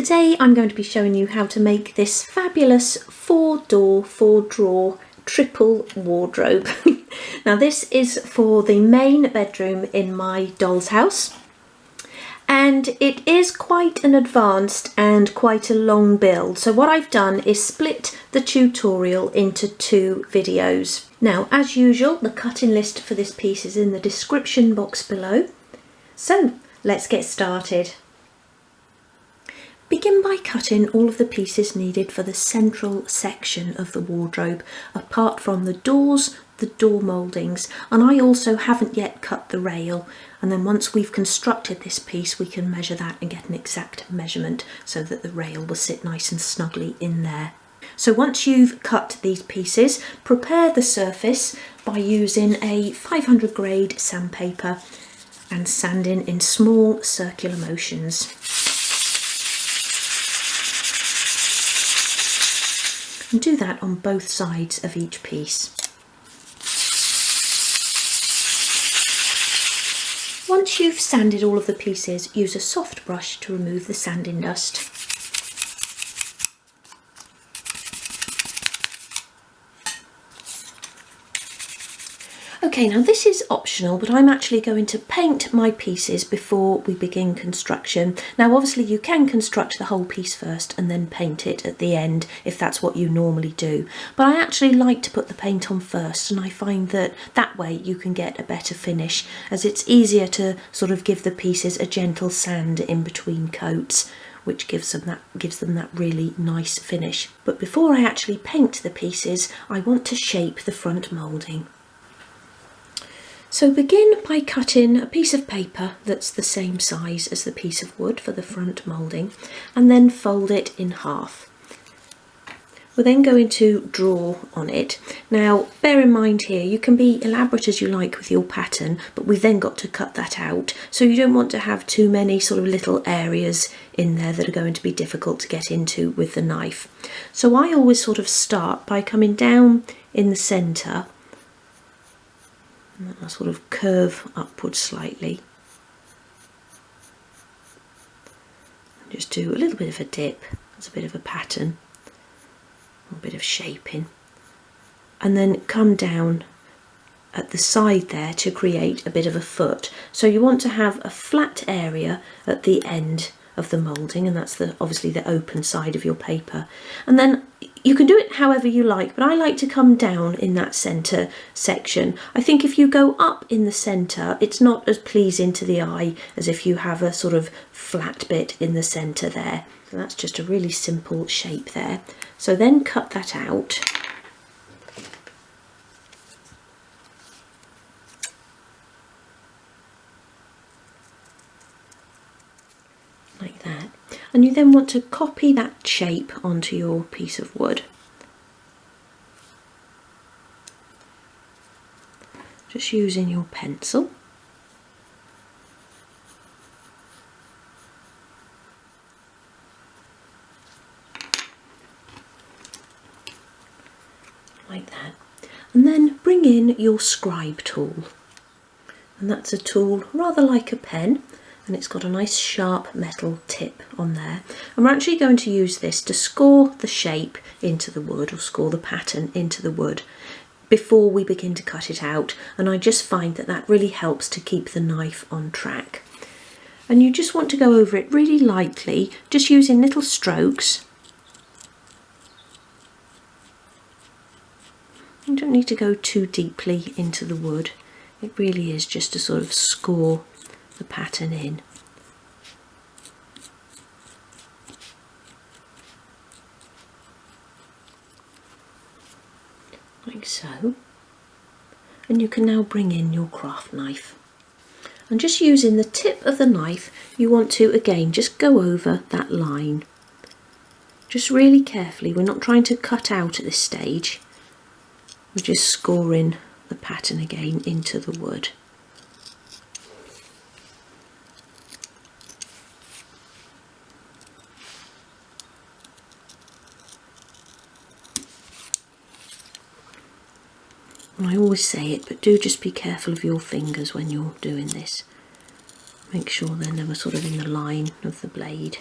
Today I'm going to be showing you how to make this fabulous 4-door, 4-drawer triple wardrobe. Now this is for the main bedroom in my doll's house, and it is quite an advanced and quite a long build. So what I've done is split the tutorial into 2 videos. Now as usual, the cutting list for this piece is in the description box below. So let's get started. Begin by cutting all of the pieces needed for the central section of the wardrobe, apart from the doors, the door mouldings, and I also haven't yet cut the rail. And then once we've constructed this piece, we can measure that and get an exact measurement so that the rail will sit nice and snugly in there. So once you've cut these pieces, prepare the surface by using a 500 grade sandpaper and sanding in small circular motions. And do that on both sides of each piece. Once you've sanded all of the pieces, use a soft brush to remove the sanding dust. Okay, now this is optional, but I'm actually going to paint my pieces before we begin construction. Now obviously you can construct the whole piece first and then paint it at the end if that's what you normally do. But I actually like to put the paint on first, and I find that that way you can get a better finish, as it's easier to sort of give the pieces a gentle sand in between coats, which gives them that really nice finish. But before I actually paint the pieces, I want to shape the front moulding. So begin by cutting a piece of paper that's the same size as the piece of wood for the front moulding, and then fold it in half. We're then going to draw on it. Now bear in mind here, you can be elaborate as you like with your pattern, but we've then got to cut that out, so you don't want to have too many sort of little areas in there that are going to be difficult to get into with the knife. So I always sort of start by coming down in the centre, and I'll sort of curve upwards slightly. Just do a little bit of a dip, that's a bit of a pattern, a bit of shaping, and then come down at the side there to create a bit of a foot. So you want to have a flat area at the end of the moulding, and that's obviously the open side of your paper. And then you can do it however you like, but I like to come down in that centre section. I think if you go up in the centre, it's not as pleasing to the eye as if you have a sort of flat bit in the centre there. So that's just a really simple shape there. So then cut that out. Like that. And you then want to copy that shape onto your piece of wood. Just using your pencil. Like that. And then bring in your scribe tool. And that's a tool rather like a pen, and it's got a nice sharp metal tip on there. And we're actually going to use this to score the shape into the wood, or score the pattern into the wood, before we begin to cut it out. And I just find that that really helps to keep the knife on track. And you just want to go over it really lightly, just using little strokes. You don't need to go too deeply into the wood. It really is just to sort of score the pattern in. Like so. And you can now bring in your craft knife. And just using the tip of the knife, you want to again just go over that line. Just really carefully. We're not trying to cut out at this stage. We're just scoring the pattern again into the wood. And I always say it, but do just be careful of your fingers when you're doing this. Make sure they're never sort of in the line of the blade.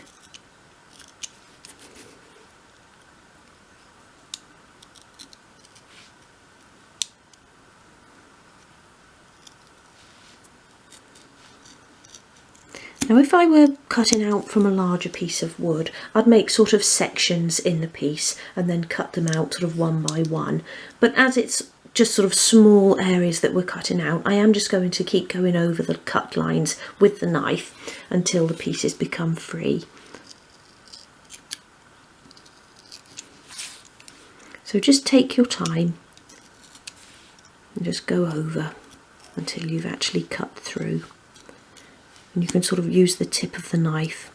Now if I were cutting out from a larger piece of wood, I'd make sort of sections in the piece and then cut them out sort of one by one. But as it's just sort of small areas that we're cutting out, I am just going to keep going over the cut lines with the knife until the pieces become free. So just take your time and just go over until you've actually cut through. And you can sort of use the tip of the knife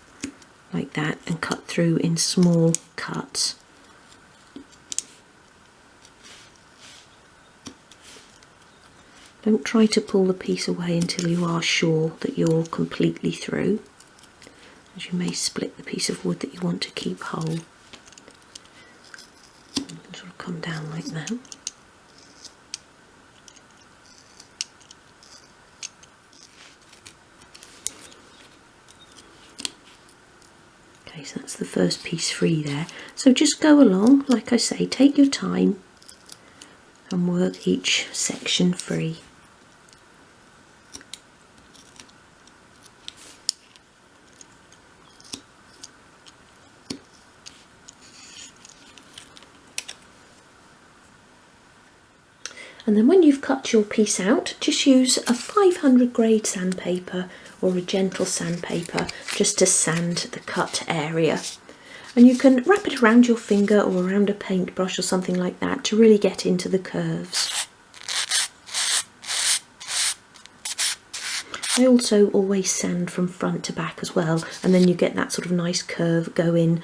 like that and cut through in small cuts. Don't try to pull the piece away until you are sure that you're completely through, as you may split the piece of wood that you want to keep whole. You can sort of come down like that. Okay, so that's the first piece free there. So just go along, like I say, take your time and work each section free. And then when you've cut your piece out, just use a 500 grade sandpaper or a gentle sandpaper just to sand the cut area. And you can wrap it around your finger or around a paintbrush or something like that to really get into the curves. I also always sand from front to back as well, and then you get that sort of nice curve going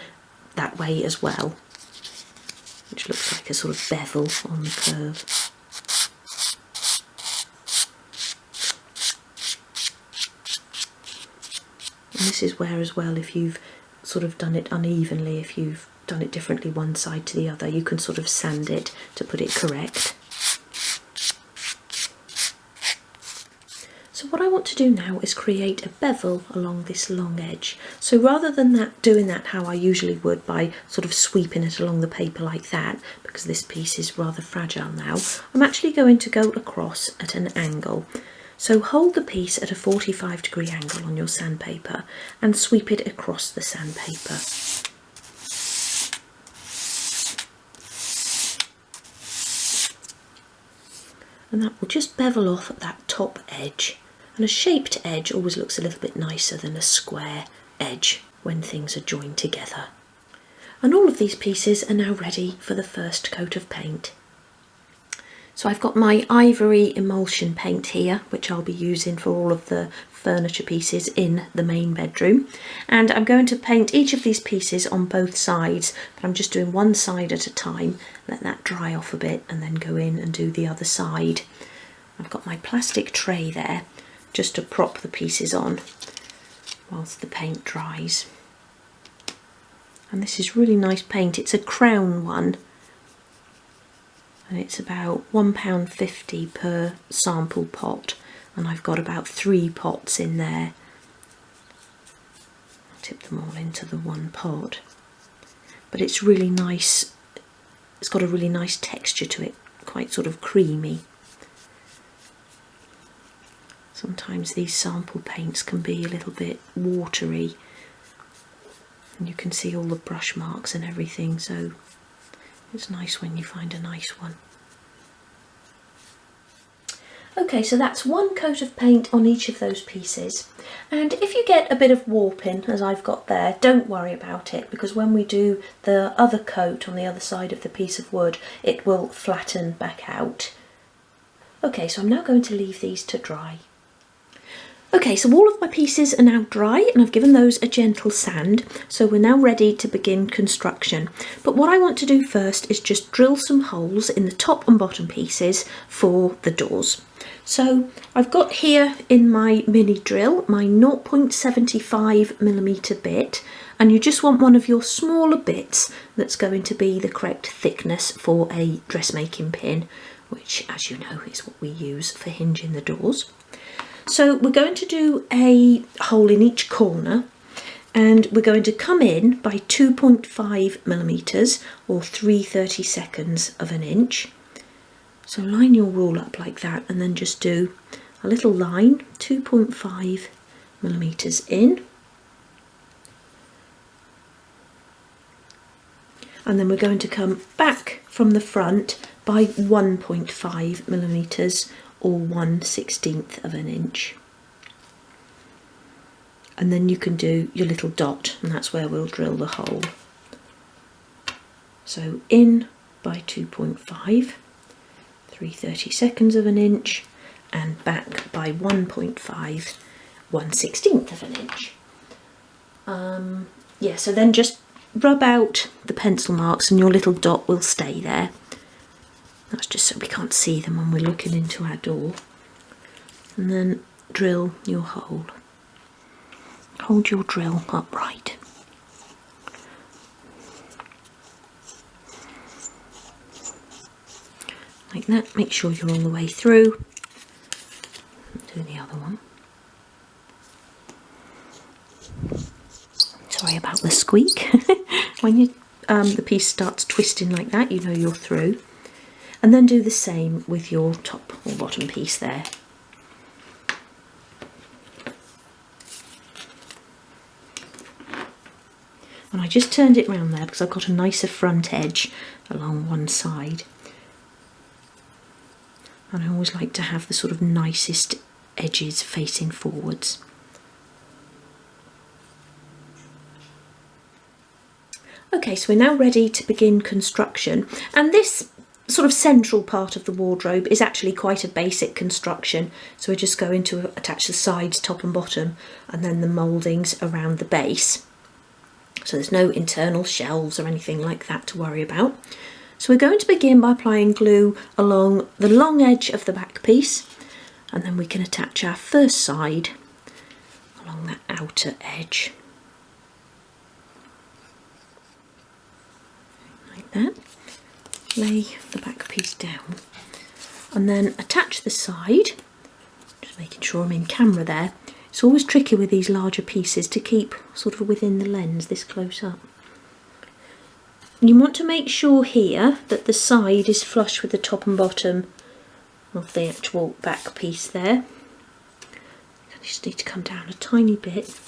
that way as well, which looks like a sort of bevel on the curve. And this is where as well, if you've sort of done it unevenly, if you've done it differently one side to the other, you can sort of sand it to put it correct. So what I want to do now is create a bevel along this long edge. So rather than doing that how I usually would by sort of sweeping it along the paper like that, because this piece is rather fragile now, I'm actually going to go across at an angle. So hold the piece at a 45-degree angle on your sandpaper and sweep it across the sandpaper. And that will just bevel off at that top edge. And a shaped edge always looks a little bit nicer than a square edge when things are joined together. And all of these pieces are now ready for the first coat of paint. So I've got my ivory emulsion paint here, which I'll be using for all of the furniture pieces in the main bedroom. And I'm going to paint each of these pieces on both sides, but I'm just doing one side at a time, let that dry off a bit and then go in and do the other side. I've got my plastic tray there just to prop the pieces on whilst the paint dries. And this is really nice paint. It's a crown one. And it's about £1.50 per sample pot, and I've got about 3 pots in there. I'll tip them all into the one pot. But it's really nice, it's got a really nice texture to it, quite sort of creamy. Sometimes these sample paints can be a little bit watery, and you can see all the brush marks and everything, so it's nice when you find a nice one. Okay, so that's one coat of paint on each of those pieces. And if you get a bit of warping, as I've got there, don't worry about it, because when we do the other coat on the other side of the piece of wood, it will flatten back out. Okay, so I'm now going to leave these to dry. Okay, so all of my pieces are now dry and I've given those a gentle sand, so we're now ready to begin construction. But what I want to do first is just drill some holes in the top and bottom pieces for the doors. So I've got here in my mini drill my 0.75mm bit, and you just want one of your smaller bits that's going to be the correct thickness for a dressmaking pin, which, as you know, is what we use for hinging the doors. So we're going to do a hole in each corner, and we're going to come in by 2.5mm or 3/32 of an inch. So line your rule up like that and then just do a little line, 2.5mm millimeters in. And then we're going to come back from the front by 1.5 millimeters or 1/16 of an inch. And then you can do your little dot, and that's where we'll drill the hole. So in by 2.5, 3/32 of an inch, and back by 1.5, 1/16 of an inch. Yeah, so then just rub out the pencil marks and your little dot will stay there. That's just so we can't see them when we're looking into our door. And then drill your hole. Hold your drill upright. Like that. Make sure you're all the way through. Do the other one. Sorry about the squeak. When you the piece starts twisting like that, you know you're through. And then do the same with your top or bottom piece there. And I just turned it round there because I've got a nicer front edge along one side. And I always like to have the sort of nicest edges facing forwards. Okay, so we're now ready to begin construction, and this sort of central part of the wardrobe is actually quite a basic construction. So we're just going to attach the sides, top and bottom, and then the mouldings around the base. So there's no internal shelves or anything like that to worry about. So we're going to begin by applying glue along the long edge of the back piece, and then we can attach our first side along that outer edge. Like that. Lay the back piece down and then attach the side, just making sure I'm in camera there. It's always tricky with these larger pieces to keep sort of within the lens this close up. You want to make sure here that the side is flush with the top and bottom of the actual back piece there. I just need to come down a tiny bit.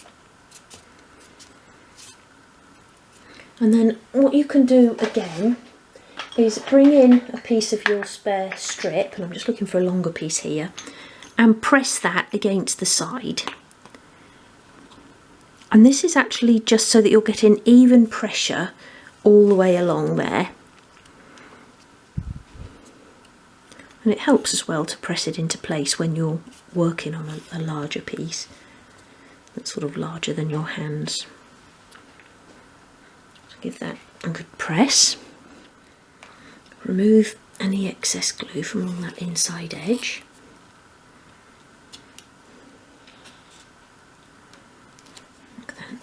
And then what you can do again is bring in a piece of your spare strip, and I'm just looking for a longer piece here, and press that against the side. And this is actually just so that you're getting even pressure all the way along there. And it helps as well to press it into place when you're working on a larger piece that's sort of larger than your hands. So give that a good press. Remove any excess glue from along that inside edge. Like that.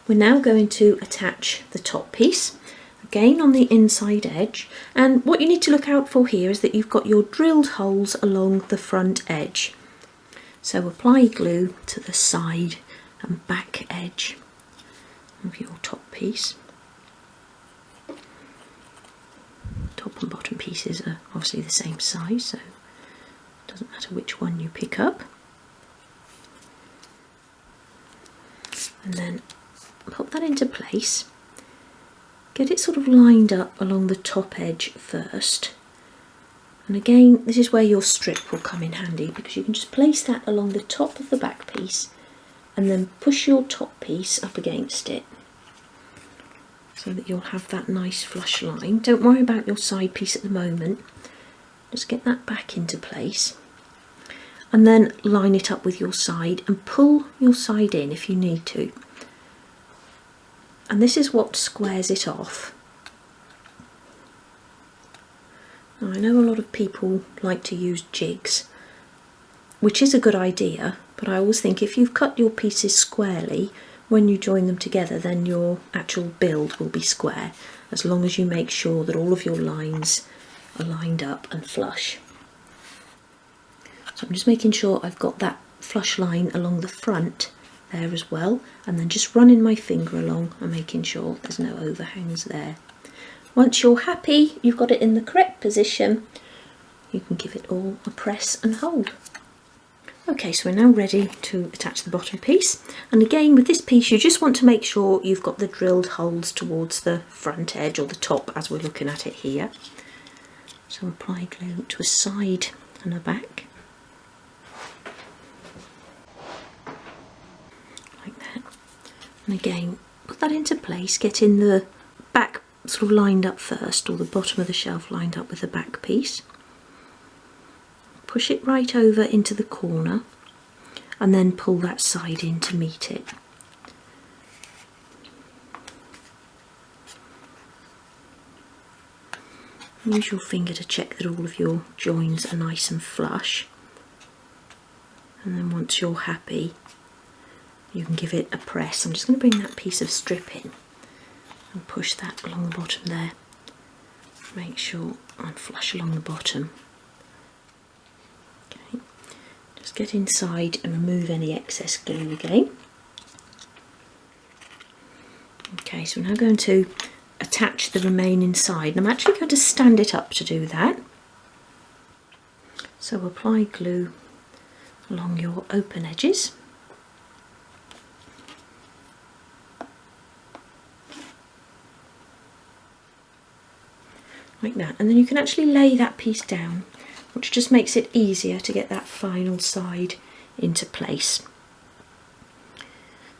We're now going to attach the top piece, again on the inside edge, and what you need to look out for here is that you've got your drilled holes along the front edge. So apply glue to the side and back edge of your top piece. Top and bottom pieces are obviously the same size, so it doesn't matter which one you pick up. And then pop that into place. Get it sort of lined up along the top edge first. And again, this is where your strip will come in handy, because you can just place that along the top of the back piece and then push your top piece up against it, so that you'll have that nice flush line. Don't worry about your side piece at the moment. Just get that back into place. And then line it up with your side and pull your side in if you need to. And this is what squares it off. Now, I know a lot of people like to use jigs, which is a good idea, but I always think if you've cut your pieces squarely, when you join them together, then your actual build will be square, as long as you make sure that all of your lines are lined up and flush. So I'm just making sure I've got that flush line along the front there as well, and then just running my finger along and making sure there's no overhangs there. Once you're happy you've got it in the correct position, you can give it all a press and hold. Okay, so we're now ready to attach the bottom piece, and again with this piece you just want to make sure you've got the drilled holes towards the front edge or the top as we're looking at it here. So apply glue to a side and a back, like that, and again put that into place, getting the back sort of lined up first, or the bottom of the shelf lined up with the back piece. Push it right over into the corner and then pull that side in to meet it. Use your finger to check that all of your joins are nice and flush, and then once you're happy you can give it a press. I'm just going to bring that piece of strip in and push that along the bottom there. Make sure I'm flush along the bottom. Okay. Just get inside and remove any excess glue again. Okay, so we're now going to attach the remaining side, and I'm actually going to stand it up to do that. So apply glue along your open edges. Like that, and then you can actually lay that piece down, which just makes it easier to get that final side into place.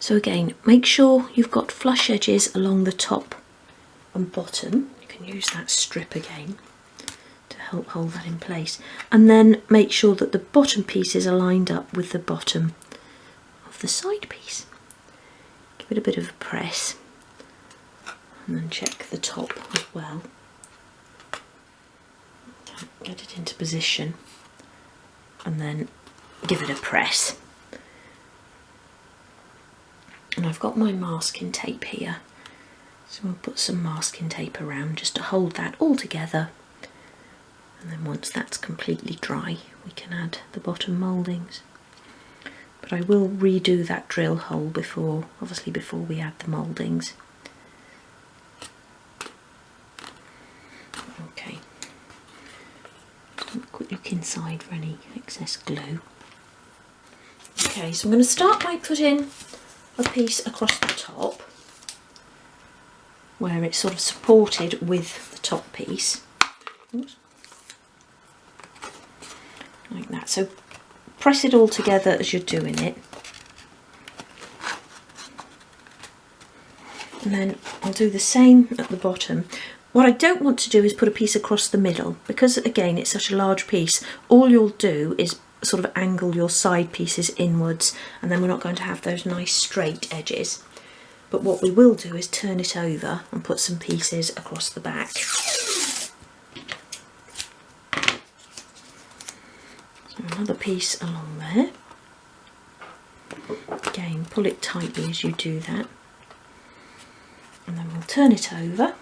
So again, make sure you've got flush edges along the top and bottom. You can use that strip again to help hold that in place, and then make sure that the bottom pieces are lined up with the bottom of the side piece. Give it a bit of a press and then check the top as well. Get it into position and then give it a press. And I've got my masking tape here, so we'll put some masking tape around just to hold that all together, and then once that's completely dry we can add the bottom mouldings. But I will redo that drill hole before we add the mouldings. Okay. Quick look inside for any excess glue. Okay, so I'm going to start by putting a piece across the top where it's sort of supported with the top piece. Oops. Like that. So press it all together as you're doing it. And then I'll do the same at the bottom. What I don't want to do is put a piece across the middle, because again it's such a large piece. All you'll do is sort of angle your side pieces inwards, and then we're not going to have those nice straight edges. But what we will do is turn it over and put some pieces across the back. So another piece along there. Again, pull it tightly as you do that. And then we'll turn it over.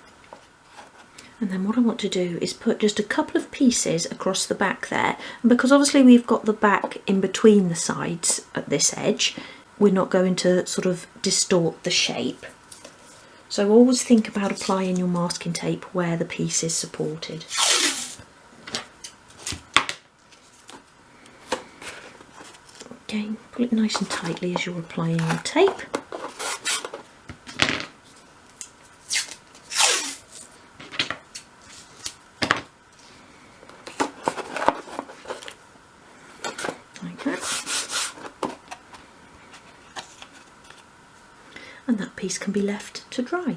And then what I want to do is put just a couple of pieces across the back there. And because obviously we've got the back in between the sides at this edge, we're not going to sort of distort the shape. So always think about applying your masking tape where the piece is supported. Again, pull it nice and tightly as you're applying your tape. And that piece can be left to dry.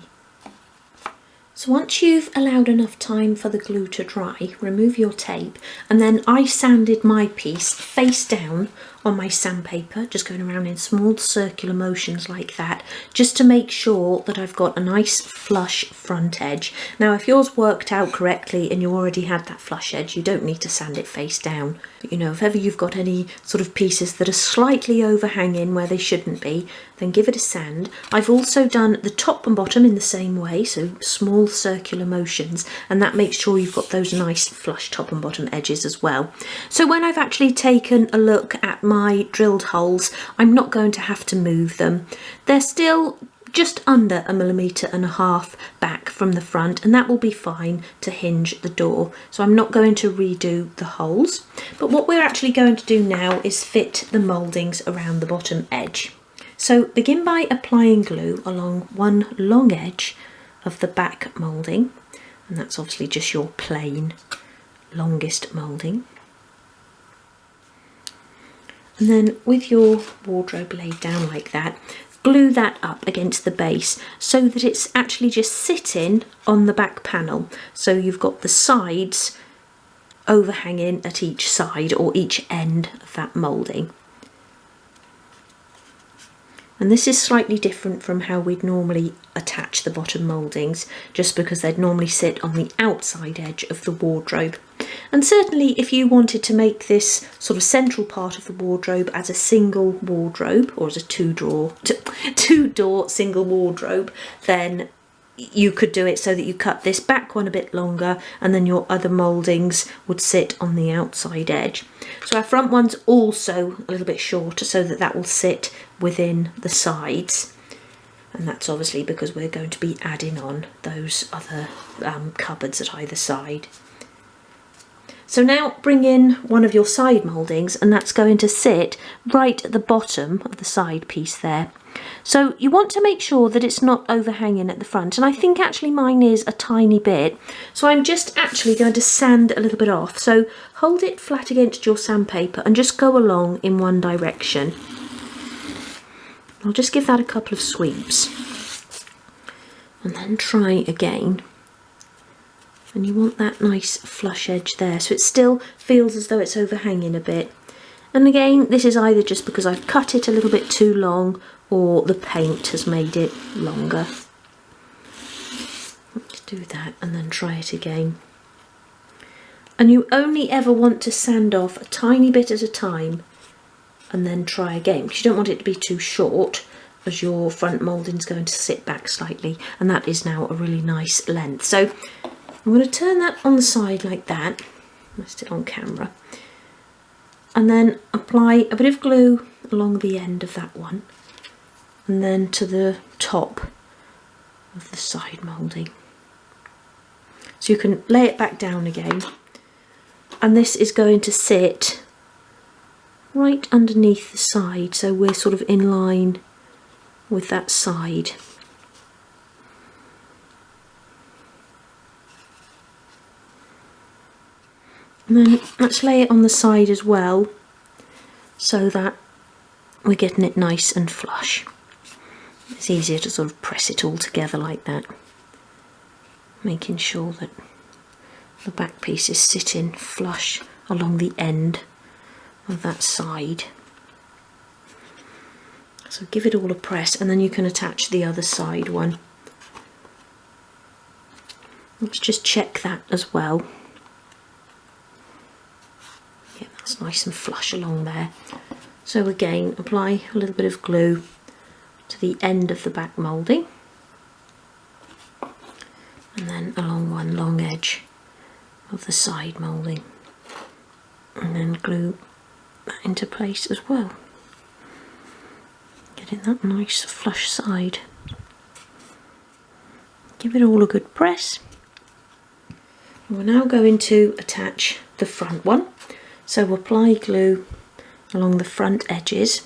So once you've allowed enough time for the glue to dry, remove your tape, and then I sanded my piece face down on my sandpaper, just going around in small circular motions like that, just to make sure that I've got a nice flush front edge. Now if yours worked out correctly and you already had that flush edge, you don't need to sand it face down. But you know, if ever you've got any sort of pieces that are slightly overhanging where they shouldn't be, then give it a sand. I've also done the top and bottom in the same way, so small circular motions, and that makes sure you've got those nice flush top and bottom edges as well. So when I've actually taken a look at my drilled holes, I'm not going to have to move them. They're still just under 1.5 millimeters back from the front, and that will be fine to hinge the door. So I'm not going to redo the holes, but what we're actually going to do now is fit the mouldings around the bottom edge. So begin by applying glue along one long edge of the back moulding, and that's obviously just your plain longest moulding. And then with your wardrobe laid down like that, glue that up against the base so that it's actually just sitting on the back panel. So you've got the sides overhanging at each side or each end of that moulding. And this is slightly different from how we'd normally attach the bottom mouldings, just because they'd normally sit on the outside edge of the wardrobe. And certainly if you wanted to make this sort of central part of the wardrobe as a single wardrobe, or as a two-door single wardrobe, then you could do it so that you cut this back one a bit longer and then your other mouldings would sit on the outside edge. So our front one's also a little bit shorter so that that will sit within the sides, and that's obviously because we're going to be adding on those other cupboards at either side. So now bring in one of your side mouldings, and that's going to sit right at the bottom of the side piece there. So you want to make sure that it's not overhanging at the front, and I think actually mine is a tiny bit, so I'm just actually going to sand a little bit off. So hold it flat against your sandpaper and just go along in one direction. I'll just give that a couple of sweeps and then try again. And you want that nice flush edge there, so it still feels as though it's overhanging a bit. And again, this is either just because I've cut it a little bit too long or the paint has made it longer. Let's do that and then try it again. And you only ever want to sand off a tiny bit at a time and then try again, because you don't want it to be too short, as your front moulding's going to sit back slightly, and that is now a really nice length. So I'm going to turn that on the side like that. Let's do it on camera. And then apply a bit of glue along the end of that one, and then to the top of the side moulding. So you can lay it back down again, and this is going to sit right underneath the side, so we're sort of in line with that side. And then let's lay it on the side as well, so that we're getting it nice and flush. It's easier to sort of press it all together like that, making sure that the back piece is sitting flush along the end of that side. So give it all a press, and then you can attach the other side one. Let's just check that as well. Yeah, that's nice and flush along there. So again, apply a little bit of glue to the end of the back moulding, and then along one long edge of the side moulding, and then glue that into place as well, getting that nice flush side. Give it all a good press. And we're now going to attach the front one, so apply glue along the front edges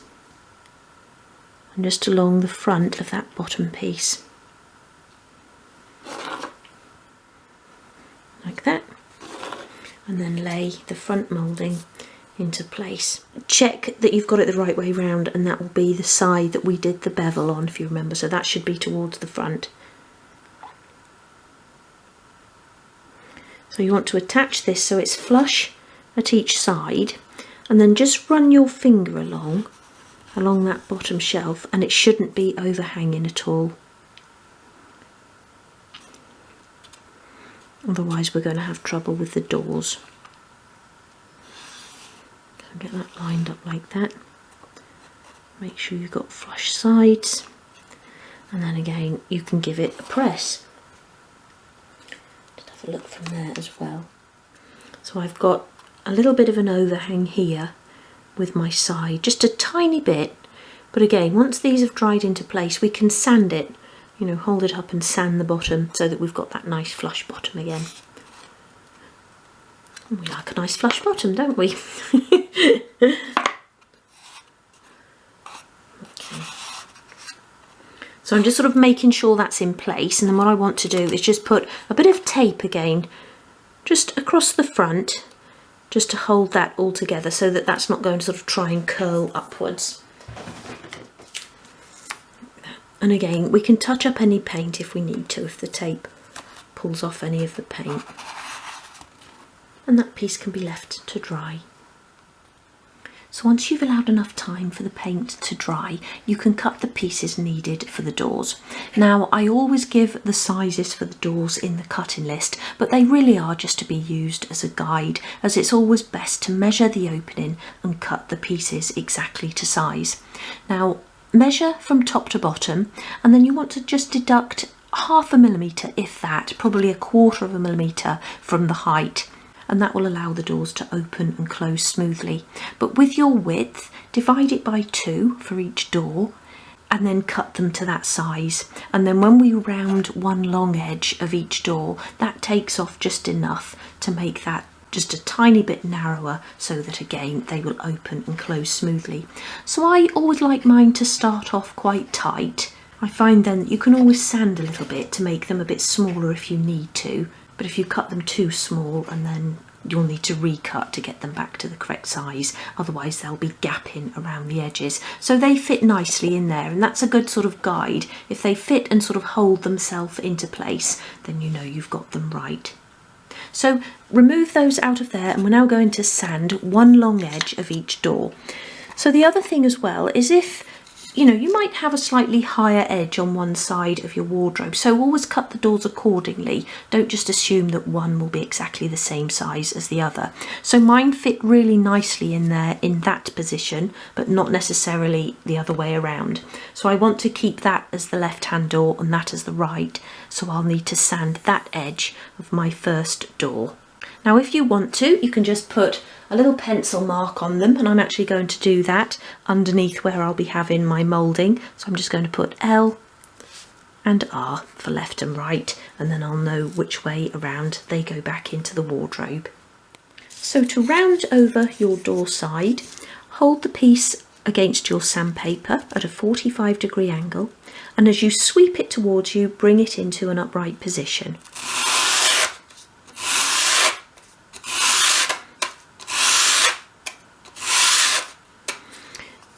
and just along the front of that bottom piece, like that, and then lay the front moulding into place. Check that you've got it the right way round, and that will be the side that we did the bevel on, if you remember, so that should be towards the front. So you want to attach this so it's flush at each side, and then just run your finger along that bottom shelf, and it shouldn't be overhanging at all. Otherwise we're going to have trouble with the doors. So get that lined up like that. Make sure you've got flush sides, and then again you can give it a press. Just have a look from there as well. So I've got a little bit of an overhang here with my side, just a tiny bit, But again, once these have dried into place, we can sand it, you know, hold it up and sand the bottom so that we've got that nice flush bottom again. We like a nice flush bottom, don't we? Okay. So I'm just sort of making sure that's in place, and then what I want to do is just put a bit of tape again, just across the front, just to hold that all together so that that's not going to sort of try and curl upwards. And again, we can touch up any paint if we need to, if the tape pulls off any of the paint. And that piece can be left to dry. So once you've allowed enough time for the paint to dry, you can cut the pieces needed for the doors. Now, I always give the sizes for the doors in the cutting list, but they really are just to be used as a guide, as it's always best to measure the opening and cut the pieces exactly to size. Now, measure from top to bottom, and then you want to just deduct 0.5 millimetre, if that, probably 1/4 millimetre from the height, and that will allow the doors to open and close smoothly. But with your width, divide it by 2 for each door, and then cut them to that size. And then when we round one long edge of each door, that takes off just enough to make that just a tiny bit narrower, so that again they will open and close smoothly. So I always like mine to start off quite tight. I find then that you can always sand a little bit to make them a bit smaller if you need to, but if you cut them too small, and then you'll need to recut to get them back to the correct size, otherwise they'll be gapping around the edges. So they fit nicely in there, and that's a good sort of guide. If they fit and sort of hold themselves into place, then you know you've got them right. So remove those out of there, and we're now going to sand one long edge of each door. So the other thing as well is, if you know, you might have a slightly higher edge on one side of your wardrobe, so always cut the doors accordingly. Don't just assume that one will be exactly the same size as the other. So mine fit really nicely in there in that position, but not necessarily the other way around. So I want to keep that as the left-hand door and that as the right, so I'll need to sand that edge of my first door. Now, if you want to, you can just put a little pencil mark on them, and I'm actually going to do that underneath where I'll be having my moulding. So I'm just going to put L and R for left and right, and then I'll know which way around they go back into the wardrobe. So to round over your door side, hold the piece against your sandpaper at a 45-degree angle, and as you sweep it towards you, bring it into an upright position.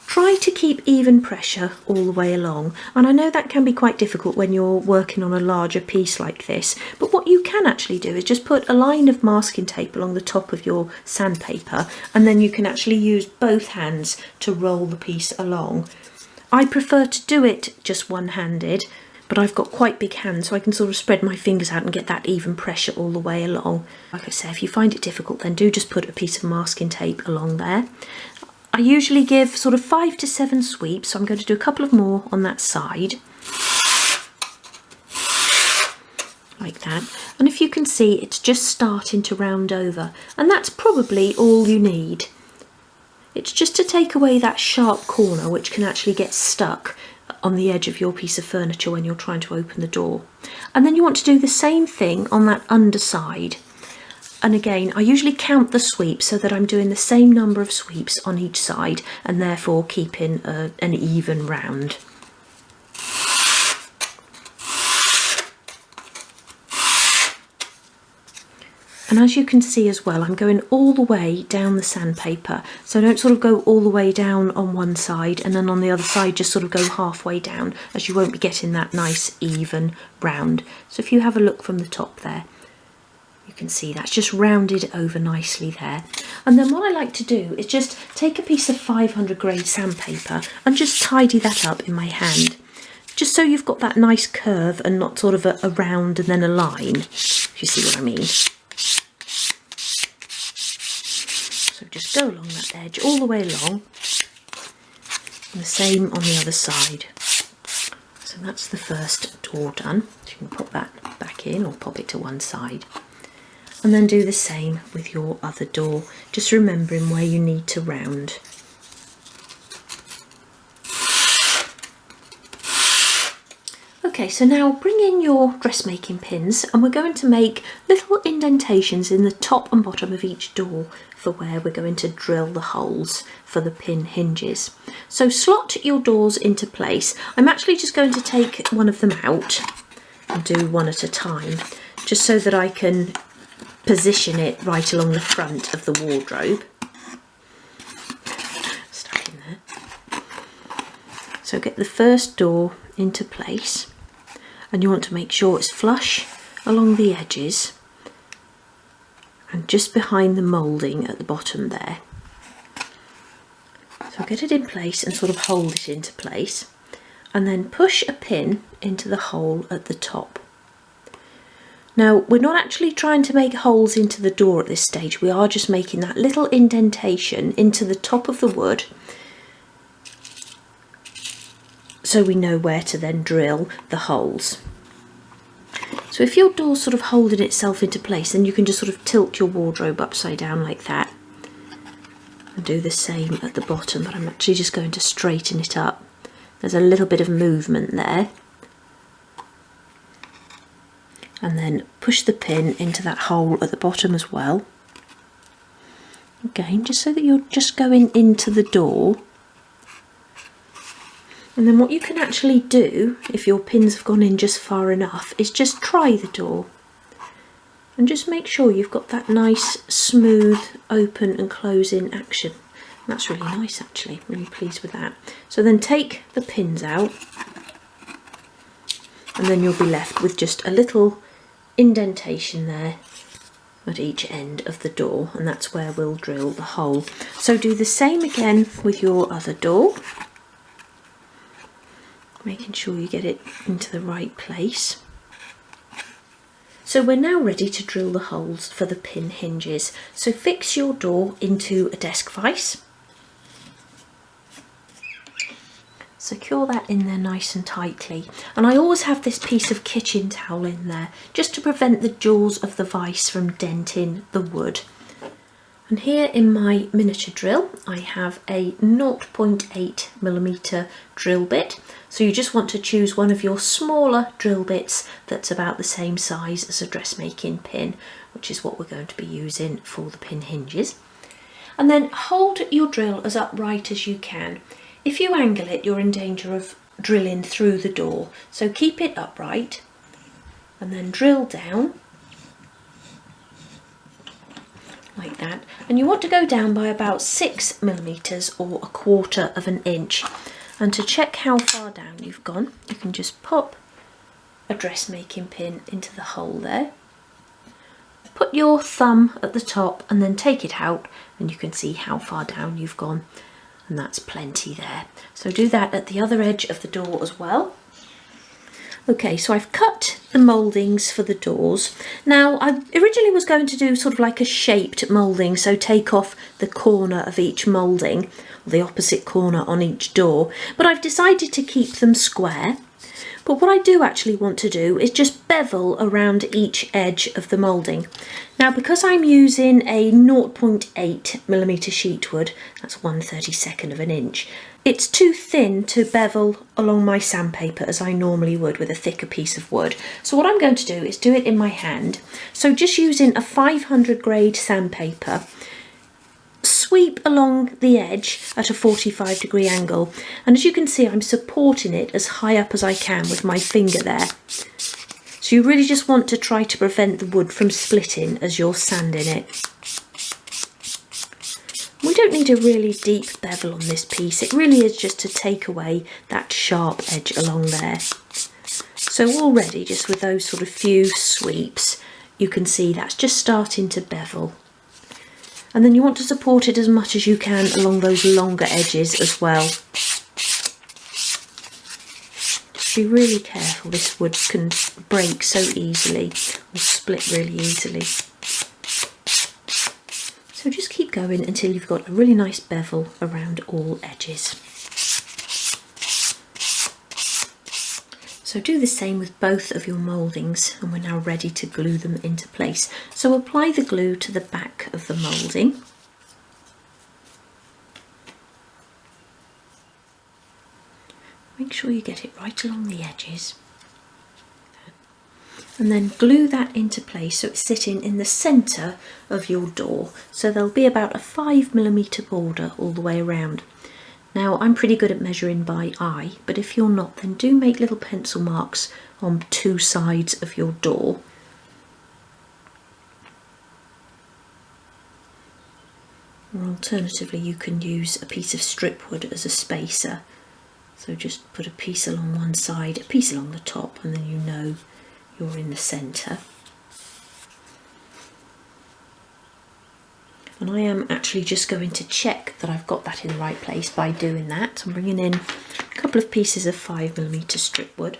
Try to keep even pressure all the way along, and I know that can be quite difficult when you're working on a larger piece like this, but what you can actually do is just put a line of masking tape along the top of your sandpaper, and then you can actually use both hands to roll the piece along. I prefer to do it just one-handed, but I've got quite big hands, so I can sort of spread my fingers out and get that even pressure all the way along. Like I say, if you find it difficult, then do just put a piece of masking tape along there. I usually give sort of 5 to 7 sweeps, so I'm going to do a couple of more on that side. Like that. And if you can see, it's just starting to round over, and that's probably all you need. It's just to take away that sharp corner which can actually get stuck on the edge of your piece of furniture when you're trying to open the door. And then you want to do the same thing on that underside. And again, I usually count the sweeps so that I'm doing the same number of sweeps on each side, and therefore keeping an even round. And as you can see as well, I'm going all the way down the sandpaper, so don't sort of go all the way down on one side and then on the other side just sort of go halfway down, as you won't be getting that nice even round. So if you have a look from the top there, you can see that's just rounded over nicely there. And then what I like to do is just take a piece of 500 grade sandpaper and just tidy that up in my hand, just so you've got that nice curve and not sort of a round and then a line, if you see what I mean. So just go along that edge all the way along, and the same on the other side. So that's the first door done. So you can pop that back in or pop it to one side. And then do the same with your other door, just remembering where you need to round. Okay, so now bring in your dressmaking pins and we're going to make little indentations in the top and bottom of each door for where we're going to drill the holes for the pin hinges. So slot your doors into place. I'm actually just going to take one of them out and do one at a time, just so that I can position it right along the front of the wardrobe. Stuck in there. So get the first door into place, and you want to make sure it's flush along the edges and just behind the moulding at the bottom there. So get it in place and sort of hold it into place, and then push a pin into the hole at the top. Now, we're not actually trying to make holes into the door at this stage, we are just making that little indentation into the top of the wood, so we know where to then drill the holes. So if your door's sort of holding itself into place, then you can just sort of tilt your wardrobe upside down like that and do the same at the bottom, but I'm actually just going to straighten it up. There's a little bit of movement there. And then push the pin into that hole at the bottom as well. Again, just so that you're just going into the door. And then what you can actually do, if your pins have gone in just far enough, is just try the door. And just make sure you've got that nice, smooth, open and closing action. And that's really nice actually, really pleased with that. So then take the pins out, and then you'll be left with just a little indentation there at each end of the door, and that's where we'll drill the hole. So do the same again with your other door, making sure you get it into the right place. So we're now ready to drill the holes for the pin hinges. So fix your door into a desk vise. Secure that in there nice and tightly, and I always have this piece of kitchen towel in there just to prevent the jaws of the vise from denting the wood. And here in my miniature drill I have a 0.8mm drill bit, so you just want to choose one of your smaller drill bits that's about the same size as a dressmaking pin, which is what we're going to be using for the pin hinges. And then hold your drill as upright as you can. If you angle it, you're in danger of drilling through the door, so keep it upright and then drill down like that, and you want to go down by about 6mm or 1/4 of an inch. And to check how far down you've gone, you can just pop a dressmaking pin into the hole there, put your thumb at the top and then take it out, and you can see how far down you've gone. And that's plenty there. So do that at the other edge of the door as well. Okay, so I've cut the mouldings for the doors. Now, I originally was going to do sort of like a shaped moulding, so take off the corner of each moulding, or the opposite corner on each door, but I've decided to keep them square. But what I do actually want to do is just bevel around each edge of the moulding. Now, because I'm using a 0.8mm sheet wood, that's 1/32 of an inch, it's too thin to bevel along my sandpaper as I normally would with a thicker piece of wood. So what I'm going to do is do it in my hand. So just using a 500 grade sandpaper, sweep along the edge at a 45-degree angle, and as you can see I'm supporting it as high up as I can with my finger there. So you really just want to try to prevent the wood from splitting as you're sanding it. We don't need a really deep bevel on this piece, it really is just to take away that sharp edge along there. So already just with those sort of few sweeps you can see that's just starting to bevel. And then you want to support it as much as you can along those longer edges as well. Just be really careful, this wood can break so easily or split really easily. So just keep going until you've got a really nice bevel around all edges. So do the same with both of your mouldings, and we're now ready to glue them into place. So apply the glue to the back of the moulding. Make sure you get it right along the edges. and then glue that into place so it's sitting in the centre of your door. So there'll be about a 5mm border all the way around. Now I'm pretty good at measuring by eye, but if you're not, then do make little pencil marks on 2 sides of your door. Or alternatively you can use a piece of strip wood as a spacer. So just put a piece along one side, a piece along the top, and then you know you're in the centre. And I am actually just going to check that I've got that in the right place by doing that. I'm bringing in a couple of pieces of 5mm strip wood.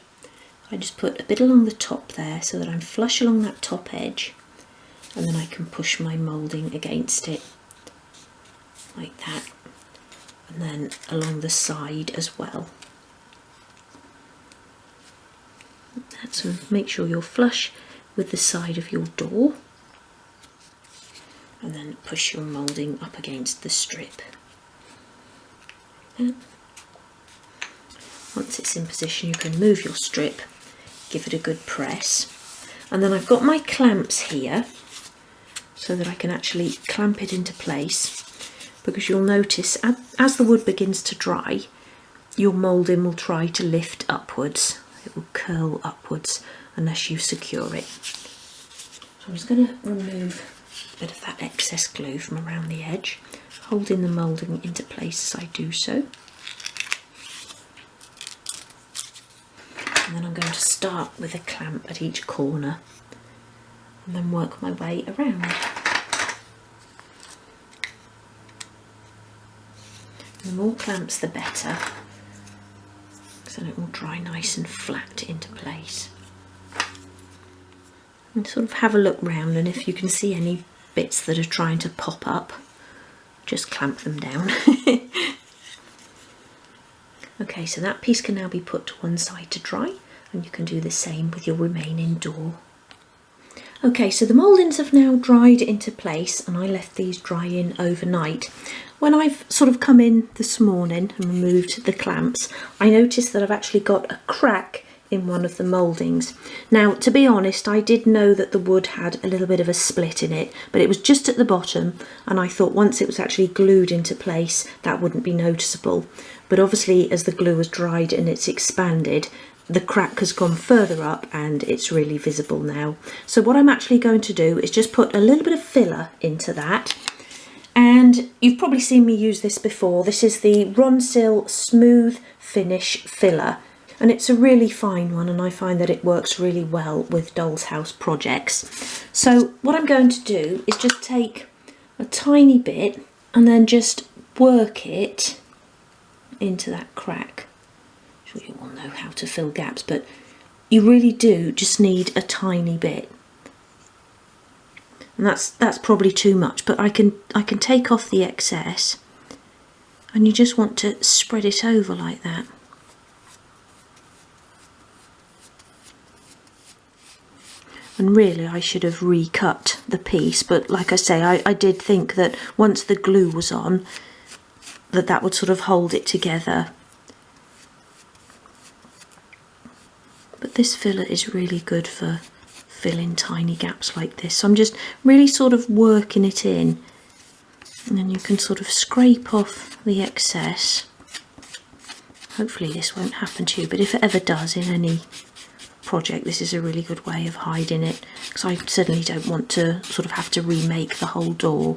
I just put a bit along the top there so that I'm flush along that top edge, and then I can push my moulding against it like that, and then along the side as well. So make sure you're flush with the side of your door, and then push your moulding up against the strip. And once it's in position, you can move your strip, give it a good press, and then I've got my clamps here so that I can actually clamp it into place, because you'll notice as the wood begins to dry, your moulding will try to lift upwards. It will curl upwards unless you secure it. So I'm just going to remove a bit of that excess glue from around the edge, holding the moulding into place as I do so. And then I'm going to start with a clamp at each corner and then work my way around. The more clamps the better, so it will dry nice and flat into place. And sort of have a look round, and if you can see any bits that are trying to pop up, just clamp them down. Okay, so that piece can now be put to one side to dry, and you can do the same with your remaining door. Okay, so the mouldings have now dried into place, and I left these drying overnight. When I've sort of come in this morning and removed the clamps, I noticed that I've actually got a crack in one of the mouldings. Now, to be honest, I did know that the wood had a little bit of a split in it, but it was just at the bottom, and I thought once it was actually glued into place, that wouldn't be noticeable. But obviously, as the glue has dried and it's expanded, the crack has gone further up and it's really visible now. So what I'm actually going to do is just put a little bit of filler into that. And you've probably seen me use this before. This is the Ronsil Smooth Finish Filler, and it's a really fine one, and I find that it works really well with doll's house projects. So what I'm going to do is just take a tiny bit and then just work it into that crack. I'm sure you all know how to fill gaps, but you really do just need a tiny bit. And that's probably too much, but I can take off the excess, and you just want to spread it over like that. And really I should have recut the piece, but like I say, I did think that once the glue was on, that would sort of hold it together. But this filler is really good for filling tiny gaps like this. So I'm just really sort of working it in, and then you can sort of scrape off the excess. Hopefully this won't happen to you, but if it ever does in any project, this is a really good way of hiding it, because I certainly don't want to sort of have to remake the whole door.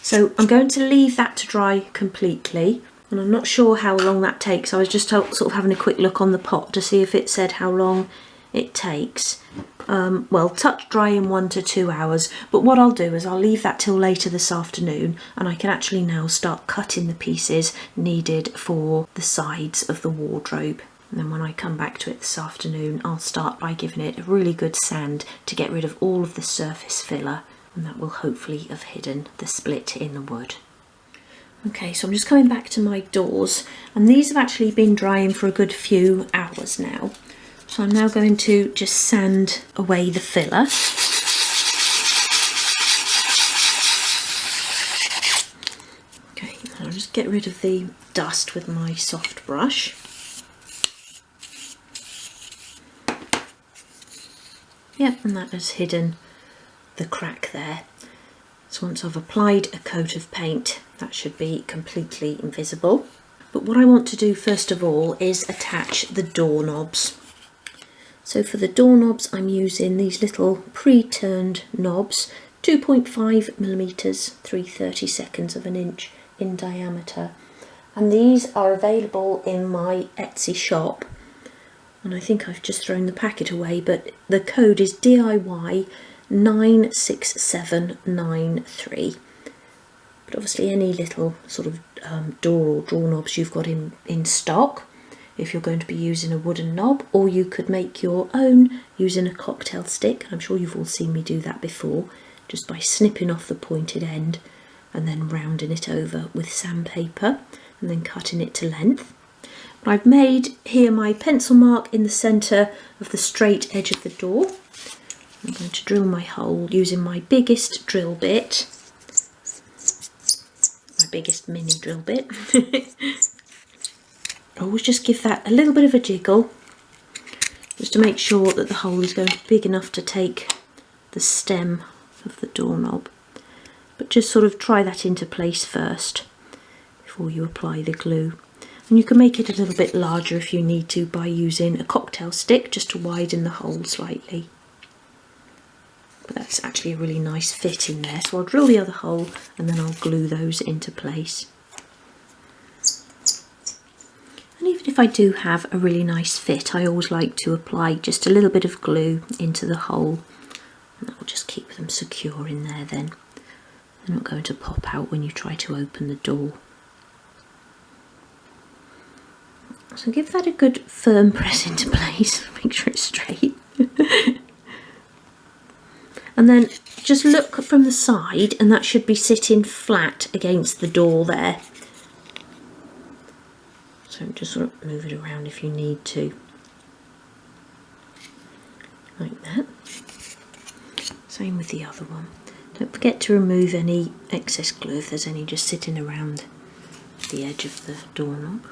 So I'm going to leave that to dry completely, and I'm not sure how long that takes. I was just sort of having a quick look on the pot to see if it said how long it takes. Well, touch dry in 1 to 2 hours, but what I'll do is I'll leave that till later this afternoon, and I can actually now start cutting the pieces needed for the sides of the wardrobe. And then when I come back to it this afternoon, I'll start by giving it a really good sand to get rid of all of the surface filler, and that will hopefully have hidden the split in the wood. Okay, so I'm just coming back to my doors, and these have actually been drying for a good few hours now. So I'm now going to just sand away the filler. Okay, I'll just get rid of the dust with my soft brush. Yep, and that has hidden the crack there. So once I've applied a coat of paint, that should be completely invisible. But what I want to do first of all is attach the doorknobs. So for the doorknobs, I'm using these little pre-turned knobs, 2.5mm, 3/32 of an inch in diameter. And these are available in my Etsy shop. And I think I've just thrown the packet away, but the code is DIY 96793. But obviously any little sort of door or drawer knobs you've got in stock, if you're going to be using a wooden knob, or you could make your own using a cocktail stick. I'm sure you've all seen me do that before, just by snipping off the pointed end and then rounding it over with sandpaper and then cutting it to length. But I've made here my pencil mark in the centre of the straight edge of the door. I'm going to drill my hole using my biggest drill bit, my biggest mini drill bit. Always just give that a little bit of a jiggle, just to make sure that the hole is going to be big enough to take the stem of the doorknob. But just sort of try that into place first before you apply the glue. And you can make it a little bit larger if you need to by using a cocktail stick just to widen the hole slightly. But that's actually a really nice fit in there. So I'll drill the other hole and then I'll glue those into place. And even if I do have a really nice fit, I always like to apply just a little bit of glue into the hole. And that will just keep them secure in there then. They're not going to pop out when you try to open the door. So give that a good firm press into place, make sure it's straight. And then just look from the side and that should be sitting flat against the door there. So just sort of move it around if you need to. Like that. Same with the other one. Don't forget to remove any excess glue if there's any just sitting around the edge of the doorknob.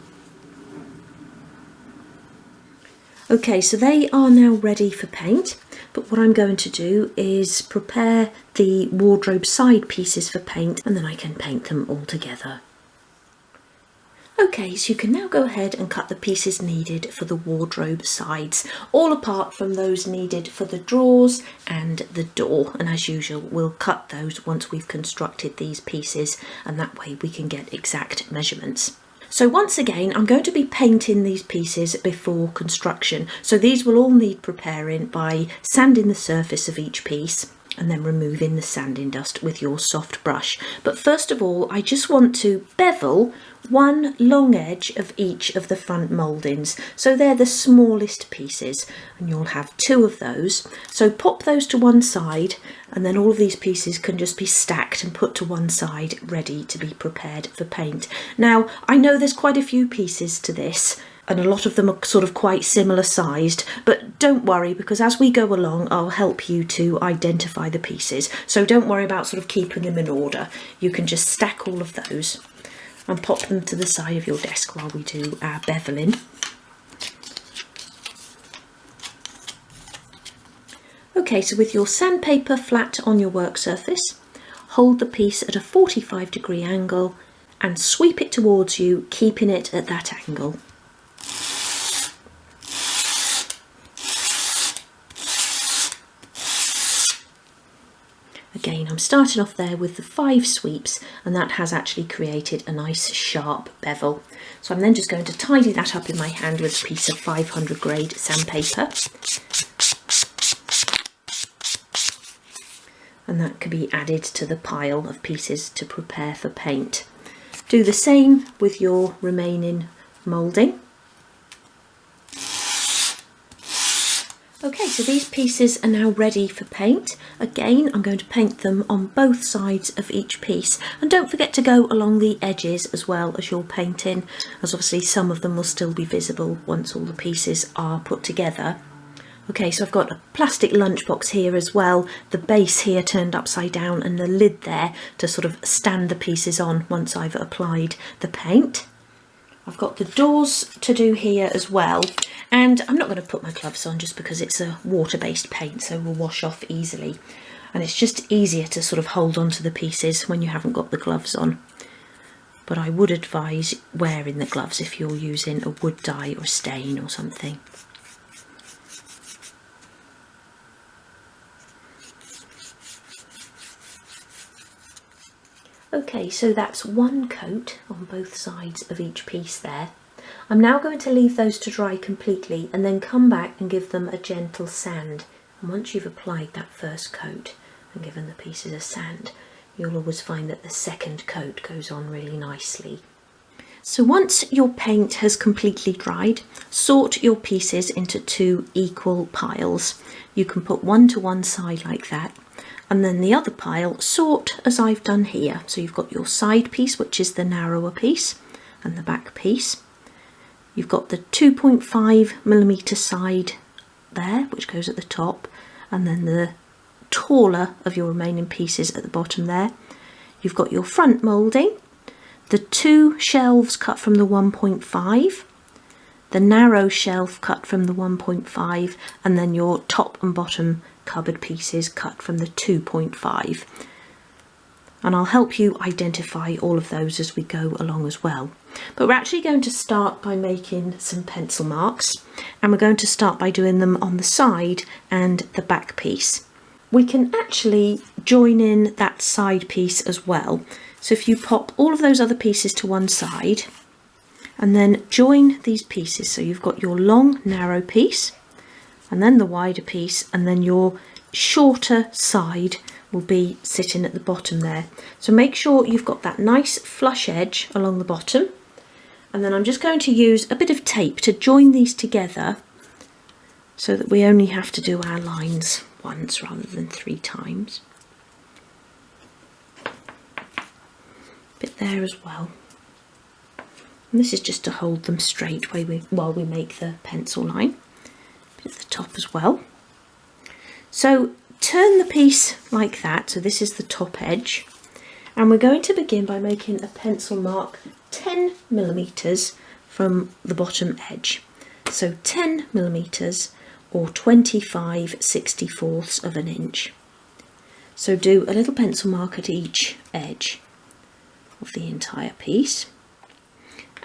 Okay, so they are now ready for paint, but what I'm going to do is prepare the wardrobe side pieces for paint and then I can paint them all together. Okay, so you can now go ahead and cut the pieces needed for the wardrobe sides, all apart from those needed for the drawers and the door. And as usual, we'll cut those once we've constructed these pieces, and that way we can get exact measurements. So once again, I'm going to be painting these pieces before construction. So these will all need preparing by sanding the surface of each piece and then removing the sanding dust with your soft brush. But first of all, I just want to bevel one long edge of each of the front mouldings. So they're the smallest pieces and you'll have 2 of those. So pop those to one side and then all of these pieces can just be stacked and put to one side ready to be prepared for paint. Now, I know there's quite a few pieces to this and a lot of them are sort of quite similar sized, but don't worry because as we go along I'll help you to identify the pieces. So don't worry about sort of keeping them in order. You can just stack all of those and pop them to the side of your desk while we do our beveling. Okay, so with your sandpaper flat on your work surface, hold the piece at a 45-degree angle and sweep it towards you, keeping it at that angle. Again, I'm starting off there with the 5 sweeps and that has actually created a nice sharp bevel. So I'm then just going to tidy that up in my hand with a piece of 500 grade sandpaper. And that can be added to the pile of pieces to prepare for paint. Do the same with your remaining moulding. Okay, so these pieces are now ready for paint. Again, I'm going to paint them on both sides of each piece. And don't forget to go along the edges as well as you're painting, as obviously some of them will still be visible once all the pieces are put together. Okay, so I've got a plastic lunchbox here as well, the base here turned upside down and the lid there to sort of stand the pieces on once I've applied the paint. I've got the doors to do here as well, and I'm not going to put my gloves on just because it's a water-based paint, so will wash off easily, and it's just easier to sort of hold on to the pieces when you haven't got the gloves on. But I would advise wearing the gloves if you're using a wood dye or stain or something. Okay, so that's one coat on both sides of each piece there. I'm now going to leave those to dry completely and then come back and give them a gentle sand. And once you've applied that first coat and given the pieces a sand, you'll always find that the second coat goes on really nicely. So once your paint has completely dried, sort your pieces into 2 equal piles. You can put one to one side like that, and then the other pile sort as I've done here. So you've got your side piece, which is the narrower piece, and the back piece. You've got the 2.5mm side there, which goes at the top, and then the taller of your remaining pieces at the bottom there. You've got your front moulding, the 2 shelves cut from the 1.5, the narrow shelf cut from the 1.5, and then your top and bottom cupboard pieces cut from the 2.5. And I'll help you identify all of those as we go along as well. But we're actually going to start by making some pencil marks, and we're going to start by doing them on the side and the back piece. We can actually join in that side piece as well. So if you pop all of those other pieces to one side and then join these pieces, so you've got your long narrow piece and then the wider piece, and then your shorter side will be sitting at the bottom there. So make sure you've got that nice flush edge along the bottom, and then I'm just going to use a bit of tape to join these together so that we only have to do our lines once rather than 3 times. Bit there as well. And this is just to hold them straight while we make the pencil line. Bit at the top as well. So turn the piece like that, so this is the top edge, and we're going to begin by making a pencil mark 10mm from the bottom edge. So 10mm or 25/64 of an inch. So do a little pencil mark at each edge of the entire piece.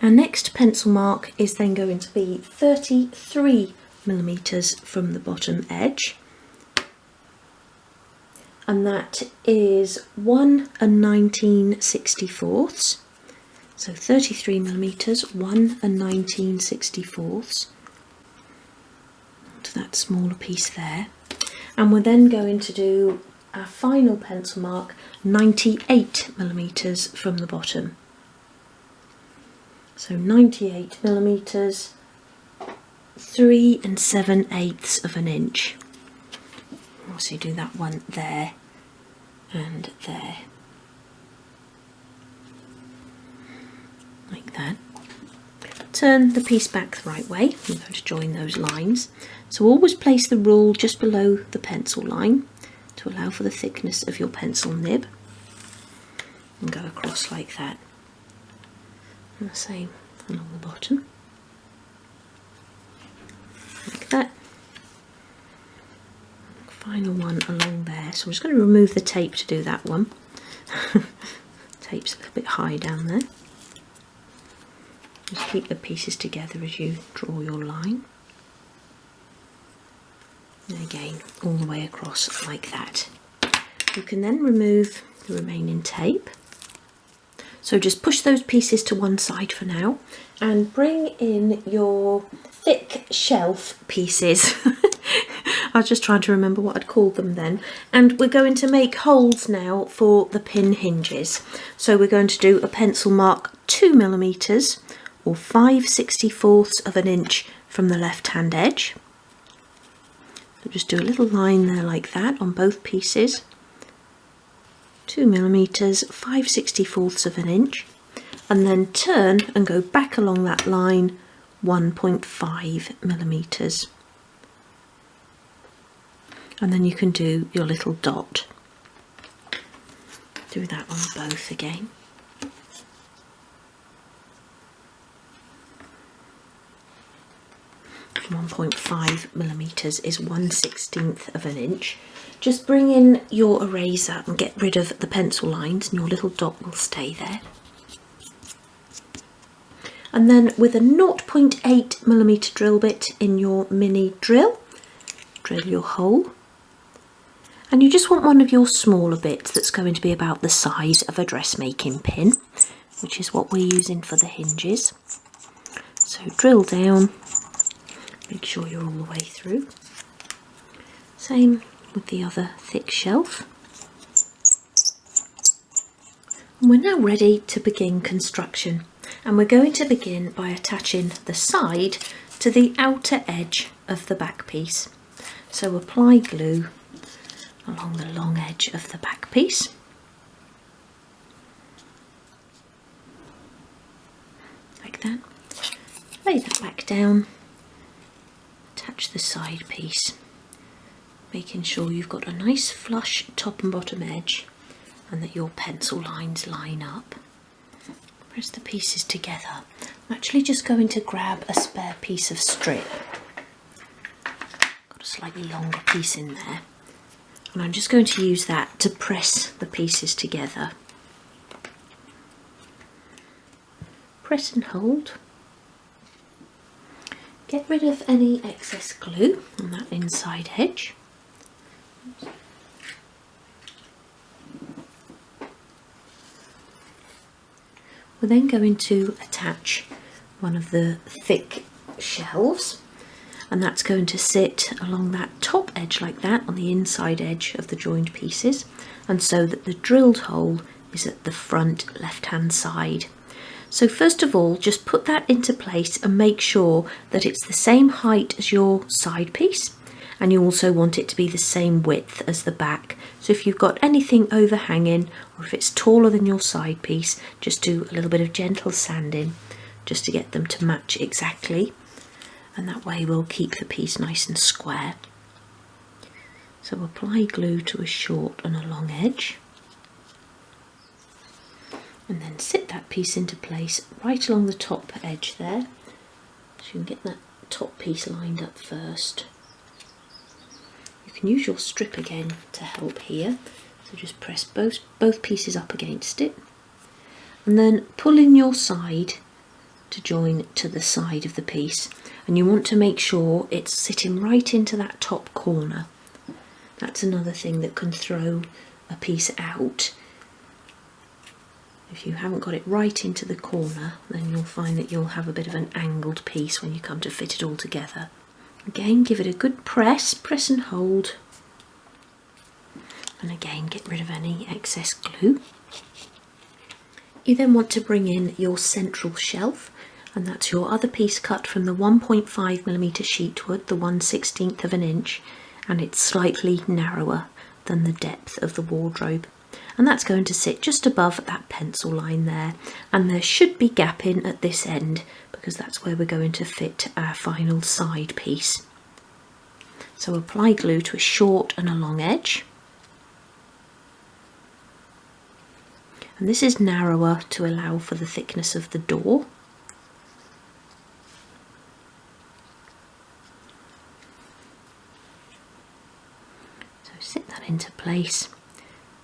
Our next pencil mark is then going to be 33mm from the bottom edge, and that is 1 19/64. So 33mm, 1 19/64 to that smaller piece there. And we're then going to do our final pencil mark 98mm from the bottom. So 98mm, 3 7/8 of an inch. Also do that one there and there, like that. Turn the piece back the right way. I'm going to join those lines. So always place the rule just below the pencil line to allow for the thickness of your pencil nib, and go across like that. And the same along the bottom, like that. Final one along there. So I'm just going to remove the tape to do that one. Tape's a little bit high down there. Just keep the pieces together as you draw your line. And again, all the way across like that. You can then remove the remaining tape. So just push those pieces to one side for now and bring in your thick shelf pieces. I was just trying to remember what I'd called them then. And we're going to make holes now for the pin hinges. So we're going to do a pencil mark 2mm or 5/64 of an inch from the left hand edge. So just do a little line there like that on both pieces. 2mm, 5/64 of an inch, and then turn and go back along that line 1.5mm. And then you can do your little dot. Do that on both again. 1.5mm is 1/16 of an inch. Just bring in your eraser and get rid of the pencil lines and your little dot will stay there. And then with a 0.8mm drill bit in your mini drill, drill your hole. And you just want one of your smaller bits that's going to be about the size of a dressmaking pin, which is what we're using for the hinges. So drill down, make sure you're all the way through. Same with the other thick shelf. And we're now ready to begin construction. And we're going to begin by attaching the side to the outer edge of the back piece. So apply glue along the long edge of the back piece. Like that. Lay that back down. Attach the side piece, making sure you've got a nice flush top and bottom edge and that your pencil lines line up. Press the pieces together. I'm actually just going to grab a spare piece of strip. Got a slightly longer piece in there. And I'm just going to use that to press the pieces together. Press and hold. Get rid of any excess glue on that inside edge. We're then going to attach one of the thick shelves, and that's going to sit along that top edge like that on the inside edge of the joined pieces, and so that the drilled hole is at the front left hand side. So first of all, just put that into place and make sure that it's the same height as your side piece, and you also want it to be the same width as the back. So if you've got anything overhanging or if it's taller than your side piece, just do a little bit of gentle sanding just to get them to match exactly, and that way we'll keep the piece nice and square. So apply glue to a short and a long edge, and then sit that piece into place right along the top edge there, so you can get that top piece lined up first. You can use your strip again to help here, so just press both pieces up against it, and then pull in your side to join to the side of the piece, and you want to make sure it's sitting right into that top corner. That's another thing that can throw a piece out. If you haven't got it right into the corner, then you'll find that you'll have a bit of an angled piece when you come to fit it all together. Again, give it a good press and hold, and again get rid of any excess glue. You then want to bring in your central shelf, and that's your other piece cut from the 1.5mm sheet wood, the 1/16 of an inch, and it's slightly narrower than the depth of the wardrobe. And that's going to sit just above that pencil line there, and there should be gapping at this end because that's where we're going to fit our final side piece. So apply glue to a short and a long edge, and this is narrower to allow for the thickness of the door. So sit that into place,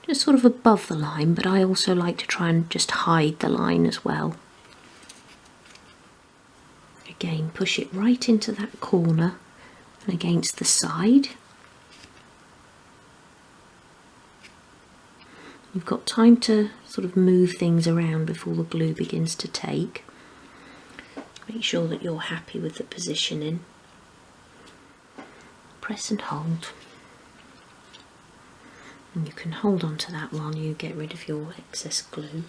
just sort of above the line, but I also like to try and just hide the line as well. Again, push it right into that corner and against the side. You've got time to sort of move things around before the glue begins to take. Make sure that you're happy with the positioning. Press and hold. And you can hold on to that while you get rid of your excess glue.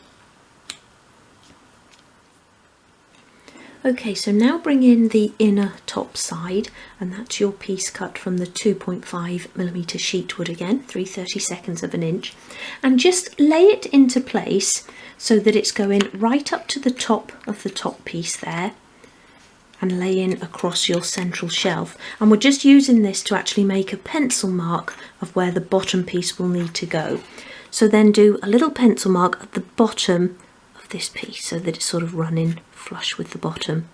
Okay, so now bring in the inner top side, and that's your piece cut from the 2.5mm sheet wood again, 3/32 of an inch, and just lay it into place so that it's going right up to the top of the top piece there, and lay in across your central shelf. And we're just using this to actually make a pencil mark of where the bottom piece will need to go. So then do a little pencil mark at the bottom of this piece so that it's sort of running flush with the bottom.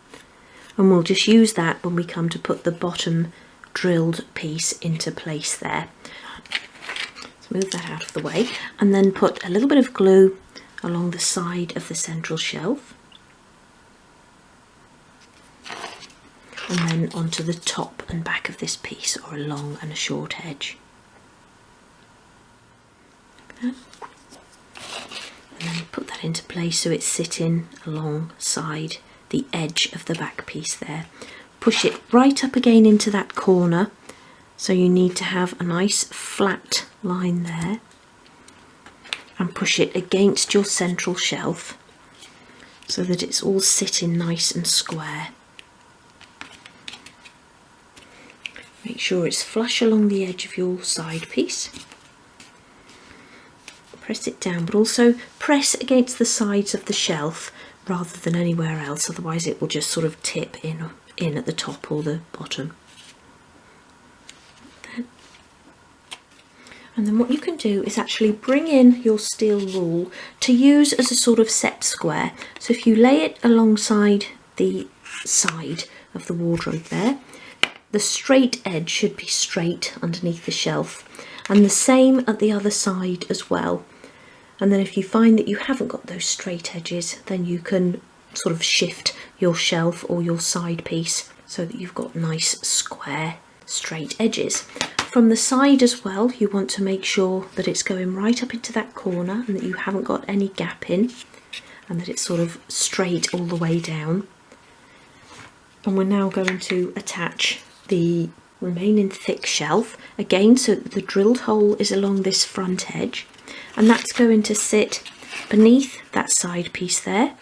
and we'll just use that when we come to put the bottom drilled piece into place there. So move that out of the way, and then put a little bit of glue along the side of the central shelf, and then onto the top and back of this piece, or a long and a short edge. Like that. And then put that into place so it's sitting alongside the edge of the back piece there. Push it right up again into that corner, so you need to have a nice flat line there, and push it against your central shelf so that it's all sitting nice and square. Make sure it's flush along the edge of your side piece. Press it down, but also press against the sides of the shelf rather than anywhere else, otherwise it will just sort of tip in at the top or the bottom. And then what you can do is actually bring in your steel rule to use as a sort of set square. So if you lay it alongside the side of the wardrobe there, the straight edge should be straight underneath the shelf, and the same at the other side as well. And then if you find that you haven't got those straight edges, then you can sort of shift your shelf or your side piece so that you've got nice square straight edges. From the side as well, you want to make sure that it's going right up into that corner and that you haven't got any gap in, and that it's sort of straight all the way down. And we're now going to attach the remaining thick shelf again, so that the drilled hole is along this front edge, and that's going to sit beneath that side piece there,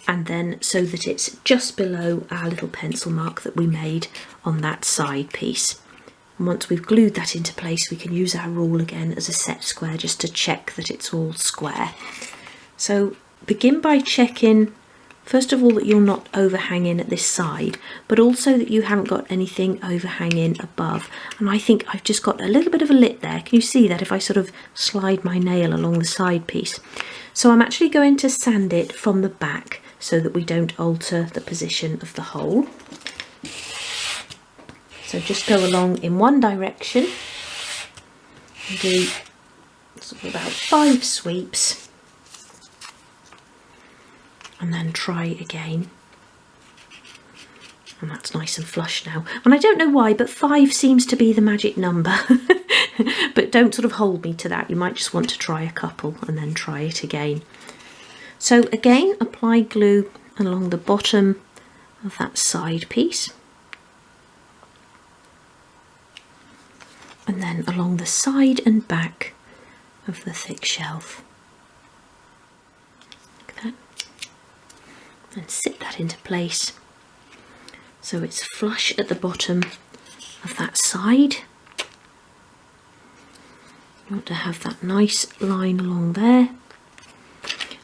and then so that it's just below our little pencil mark that we made on that side piece. And once we've glued that into place, we can use our rule again as a set square just to check that it's all square. So begin by checking, first of all, that you're not overhanging at this side, but also that you haven't got anything overhanging above. And I think I've just got a little bit of a lip there. Can you see that if I sort of slide my nail along the side piece? So I'm actually going to sand it from the back so that we don't alter the position of the hole. So just go along in one direction and do sort of about 5 sweeps, and then try again. And that's nice and flush now. And I don't know why, but 5 seems to be the magic number. But don't sort of hold me to that. You might just want to try a couple and then try it again. So again, apply glue along the bottom of that side piece, and then along the side and back of the thick shelf. Like that. And sit that into place so it's flush at the bottom of that side. You want to have that nice line along there,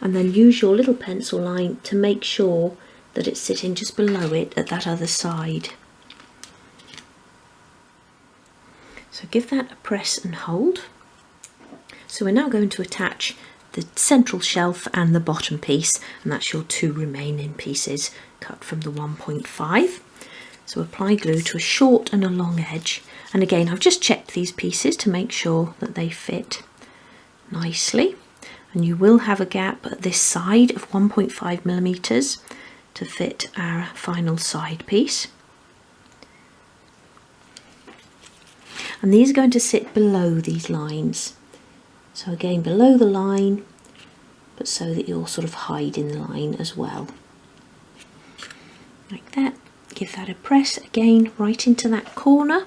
and then use your little pencil line to make sure that it's sitting just below it at that other side. So give that a press and hold. So we're now going to attach the central shelf and the bottom piece, and that's your 2 remaining pieces cut from the 1.5. So apply glue to a short and a long edge, and again I've just checked these pieces to make sure that they fit nicely, and you will have a gap at this side of 1.5 millimeters to fit our final side piece. And these are going to sit below these lines. So again, below the line, but so that you're sort of hiding the line as well. Like that. Give that a press again right into that corner.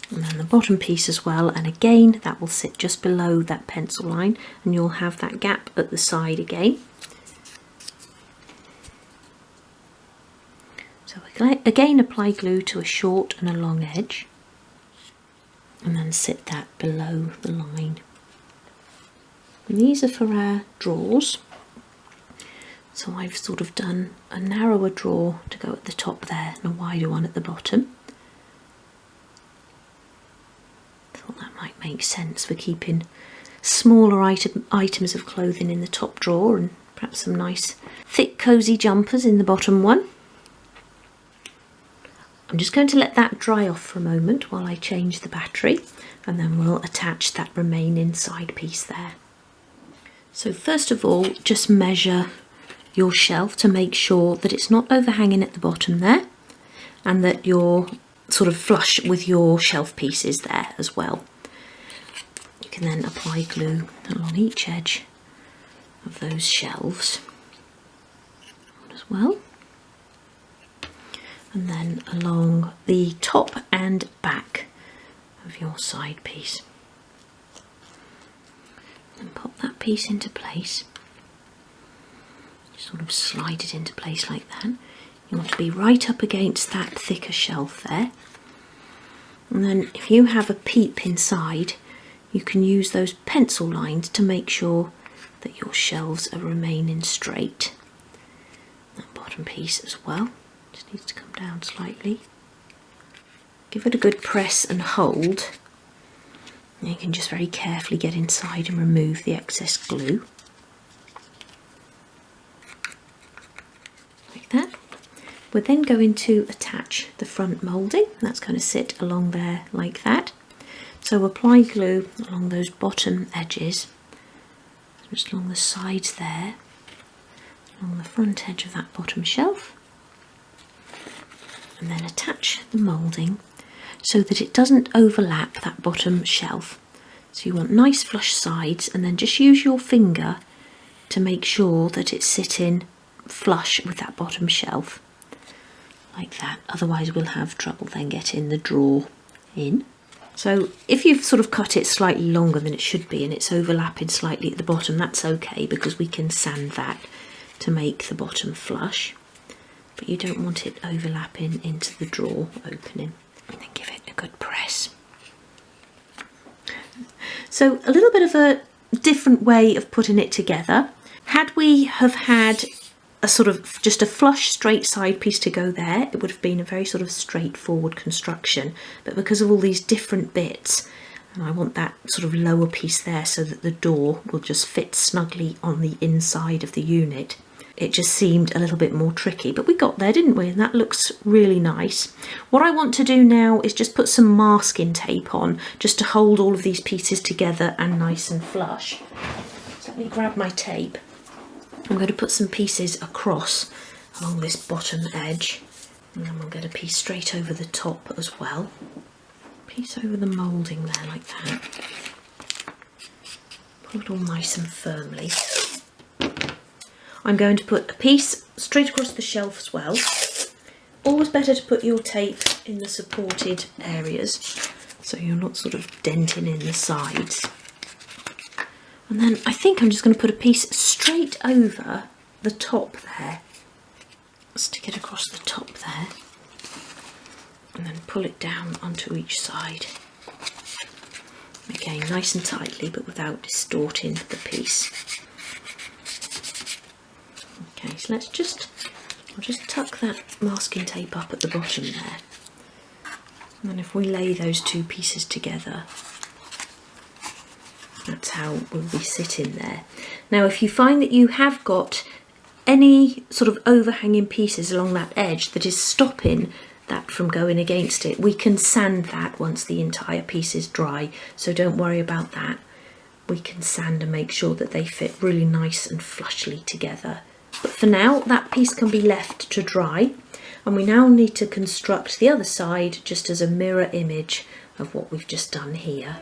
And then the bottom piece as well, and again that will sit just below that pencil line, and you'll have that gap at the side again. So again, apply glue to a short and a long edge, and then sit that below the line. And these are for our drawers. So I've sort of done a narrower drawer to go at the top there and a wider one at the bottom. Thought that might make sense for keeping smaller items of clothing in the top drawer and Perhaps some nice thick cosy jumpers in the bottom one. I'm just going to let that dry off for a moment while I change the battery, and then we'll attach that remaining side piece there. So first of all, just measure your shelf to make sure that it's not overhanging at the bottom there, and that you're sort of flush with your shelf pieces there as well. You can then apply glue along each edge of those shelves as well, and then along the top and back of your side piece. And pop that piece into place. Sort of slide it into place like that. You want to be right up against that thicker shelf there. And then if you have a peep inside, you can use those pencil lines to make sure that your shelves are remaining straight. That bottom piece as well just needs to come down slightly. Give it a good press and hold. And you can just very carefully get inside and remove the excess glue. Like that. We're then going to attach the front moulding. That's going to sit along there like that. So apply glue along those bottom edges, just along the sides there, along the front edge of that bottom shelf, and then attach the moulding so that it doesn't overlap that bottom shelf. So you want nice flush sides, and then just use your finger to make sure that it's sitting flush with that bottom shelf, like that. Otherwise we'll have trouble then getting the drawer in. So if you've sort of cut it slightly longer than it should be and it's overlapping slightly at the bottom, that's okay, because we can sand that to make the bottom flush. But you don't want it overlapping into the drawer opening. And then give it a good press. So a little bit of a different way of putting it together. Had we have had a sort of just a flush straight side piece to go there, it would have been a very sort of straightforward construction. But because of all these different bits, and I want that sort of lower piece there so that the door will just fit snugly on the inside of the unit, it just seemed a little bit more tricky. But we got there, didn't we? And that looks really nice. What I want to do now is just put some masking tape on, just to hold all of these pieces together and nice and flush. So let me grab my tape. I'm going to put some pieces across along this bottom edge, and then we'll get a piece straight over the top as well. Piece over the moulding there like that. Pull it all nice and firmly. I'm going to put a piece straight across the shelf as well. Always better to put your tape in the supported areas so you're not sort of denting in the sides. And then I think I'm just going to put a piece straight over the top there. Stick it across the top there. And then pull it down onto each side. Again, nice and tightly, but without distorting the piece. Okay, so I'll just tuck that masking tape up at the bottom there. And then if we lay those two pieces together, that's how we'll be sitting there. Now if you find that you have got any sort of overhanging pieces along that edge that is stopping that from going against it, we can sand that once the entire piece is dry, so don't worry about that. We can sand and make sure that they fit really nice and flushly together. But for now, that piece can be left to dry, and we now need to construct the other side just as a mirror image of what we've just done here.